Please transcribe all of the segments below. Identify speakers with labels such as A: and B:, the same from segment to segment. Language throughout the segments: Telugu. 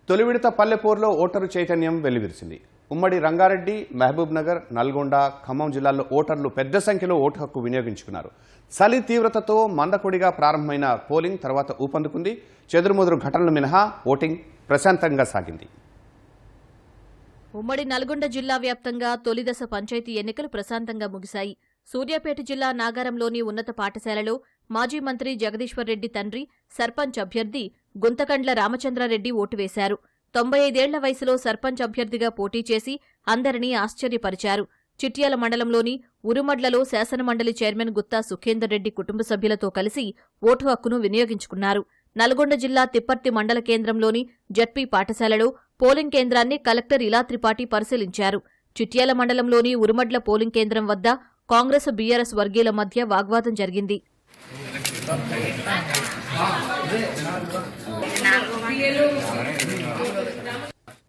A: తొలి విడత పల్లెపూర్లో ఓటరు చైతన్యం వెల్లివిరిసింది. ఉమ్మడి రంగారెడ్డి, మహబూబ్ నగర్, నల్గొండ, ఖమ్మం జిల్లాల్లో ఓటర్లు పెద్ద సంఖ్యలో ఓటు హక్కు వినియోగించుకున్నారు. చలి తీవ్రతతో మందకొడిగా ప్రారంభమైన పోలింగ్ తర్వాత ఊపందుకుంది. చెదురుముదురు ఘటనలు మినహా ఓటింగ్ ప్రశాంతంగా సాగింది.
B: ఉమ్మడి నల్గొండ జిల్లా వ్యాప్తంగా తొలిదశ పంచాయతీ ఎన్నికలు ప్రశాంతంగా ముగిశాయి. సూర్యాపేట జిల్లా నాగారంలోని ఉన్నత పాఠశాలలో మాజీ మంత్రి జగదీశ్వర్ రెడ్డి తండ్రి, సర్పంచ్ అభ్యర్థి గుంతకండ్ల రామచంద్రారెడ్డి ఓటు వేశారు. 95 ఏళ్ల వయసులో సర్పంచ్ అభ్యర్థిగా పోటీ చేసి అందరినీ ఆశ్చర్యపరిచారు. చిట్యాల మండలంలోని ఉరుమడ్లలో శాసనమండలి చైర్మన్ గుత్తా సుఖేందర్ రెడ్డి కుటుంబ సభ్యులతో కలిసి ఓటు హక్కును వినియోగించుకున్నారు. నల్గొండ జిల్లా తిప్పర్తి మండల కేంద్రంలోని జడ్పీ పాఠశాలలో పోలింగ్ కేంద్రాన్ని కలెక్టర్ ఇలా త్రిపాఠి పరిశీలించారు. చిట్యాల మండలంలోని ఉరుమడ్ల పోలింగ్ కేంద్రం వద్ద కాంగ్రెస్ బీఆర్ఎస్ వర్గీయుల మధ్య వాగ్వాదం జరిగింది.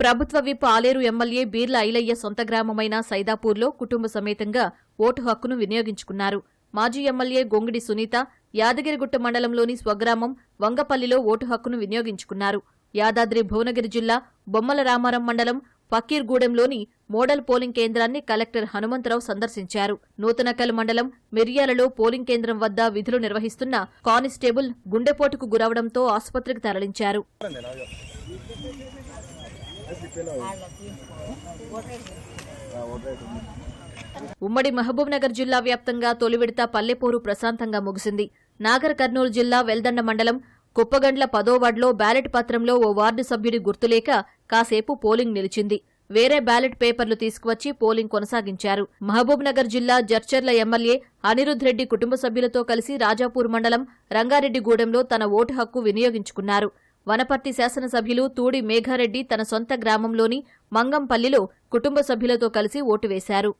B: ప్రభుత్వ విప్ ఆలేరు ఎమ్మెల్యే బీర్ల ఐలయ్య సొంత గ్రామమైన సైదాపూర్లో కుటుంబ సమేతంగా ఓటు హక్కును వినియోగించుకున్నారు. మాజీ ఎమ్మెల్యే గొంగిడి సునీత యాదగిరిగుట్ట మండలంలోని స్వగ్రామం వంగపల్లిలో ఓటు హక్కును వినియోగించుకున్నారు. యాదాద్రి భువనగిరి జిల్లా బొమ్మల రామారం మండలం ఫకీర్గూడెంలోని మోడల్ పోలింగ్ కేంద్రాన్ని కలెక్టర్ హనుమంతరావు సందర్శించారు. నూతనకల్ మండలం మిర్యాలలో పోలింగ్ కేంద్రం వద్ద విధులు నిర్వహిస్తున్న కానిస్టేబుల్ గుండెపోటుకు గురవడంతో ఆసుపత్రికి తరలించారు. ఉమ్మడి మహబూబ్నగర్ జిల్లా వ్యాప్తంగా తొలి విడత పల్లెపోరు ప్రశాంతంగా ముగిసింది. నాగర్ కర్నూలు జిల్లా వెల్దండ మండలం కుప్పగండ్ల 10వ వార్డులో బ్యాలెట్ పత్రంలో ఓ వార్డు సభ్యుడి గుర్తులేక కాసేపు పోలింగ్ నిలిచింది. వేరే బ్యాలెట్ పేపర్లు తీసుకువచ్చి పోలింగ్ కొనసాగించారు. మహబూబ్నగర్ జిల్లా జడ్చర్ల ఎమ్మెల్యే అనిరుద్ రెడ్డి కుటుంబ సభ్యులతో కలిసి రాజాపూర్ మండలం రంగారెడ్డిగూడెంలో తన ఓటు హక్కు వినియోగించుకున్నారు. వనపర్తి శాసనసభ్యులు తూడి మేఘారెడ్డి తన సొంత గ్రామంలోని మంగంపల్లిలో కుటుంబ సభ్యులతో కలిసి ఓటు వేశారు.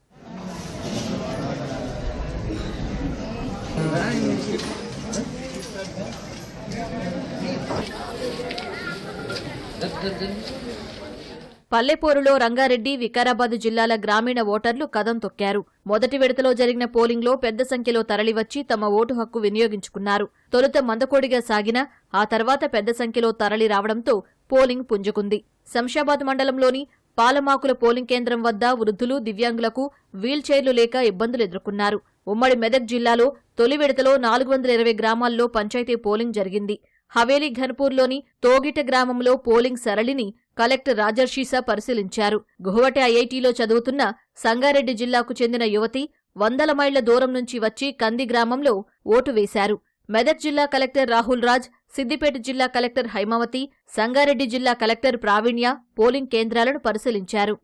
B: పల్లెపోరులో రంగారెడ్డి, వికారాబాద్ జిల్లాల గ్రామీణ ఓటర్లు కదం తొక్కారు. మొదటి విడతలో జరిగిన పోలింగ్లో పెద్ద సంఖ్యలో తరలివచ్చి తమ ఓటు హక్కు వినియోగించుకున్నారు. తొలుత మందకోడిగా సాగిన ఆ తర్వాత పెద్ద సంఖ్యలో తరలి రావడంతో పోలింగ్ పుంజుకుంది. శంషాబాద్ మండలంలోని పాలమాకుల పోలింగ్ కేంద్రం వద్ద వృద్ధులు, దివ్యాంగులకు వీల్చైర్లు లేక ఇబ్బందులు ఎదుర్కొన్నారు. ఉమ్మడి మెదక్ జిల్లాలో తొలి విడతలో 420 గ్రామాల్లో పంచాయతీ పోలింగ్ జరిగింది. హవేలీ ఘన్పూర్లోని తోగిట గ్రామంలో పోలింగ్ సరళిని కలెక్టర్ రాజర్షీసా పరిశీలించారు. గుహవటి ఐఐటీలో చదువుతున్న సంగారెడ్డి జిల్లాకు చెందిన యువతి 100 మైళ్ల దూరం నుంచి వచ్చి కంది గ్రామంలో ఓటు వేశారు. మెదక్ జిల్లా కలెక్టర్ రాహుల్ రాజ్, సిద్దిపేట జిల్లా కలెక్టర్ హైమావతి, సంగారెడ్డి జిల్లా కలెక్టర్ ప్రావీణ్య పోలింగ్ కేంద్రాలను పరిశీలించారు.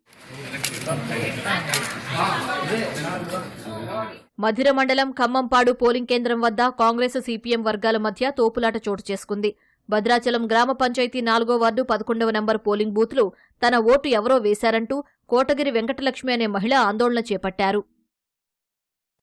B: మధిర మండలం ఖమ్మంపాడు పోలింగ్ కేంద్రం వద్ద కాంగ్రెస్, సిపిఎం వర్గాల మధ్య తోపులాట చోటు చేసుకుంది. భద్రాచలం గ్రామ పంచాయతీ 4వ వార్డు 11వ నంబర్ పోలింగ్ బూత్లో తన ఓటు ఎవరో వేశారంటూ కోటగిరి వెంకటలక్ష్మి అనే మహిళ ఆందోళన చేపట్టారు.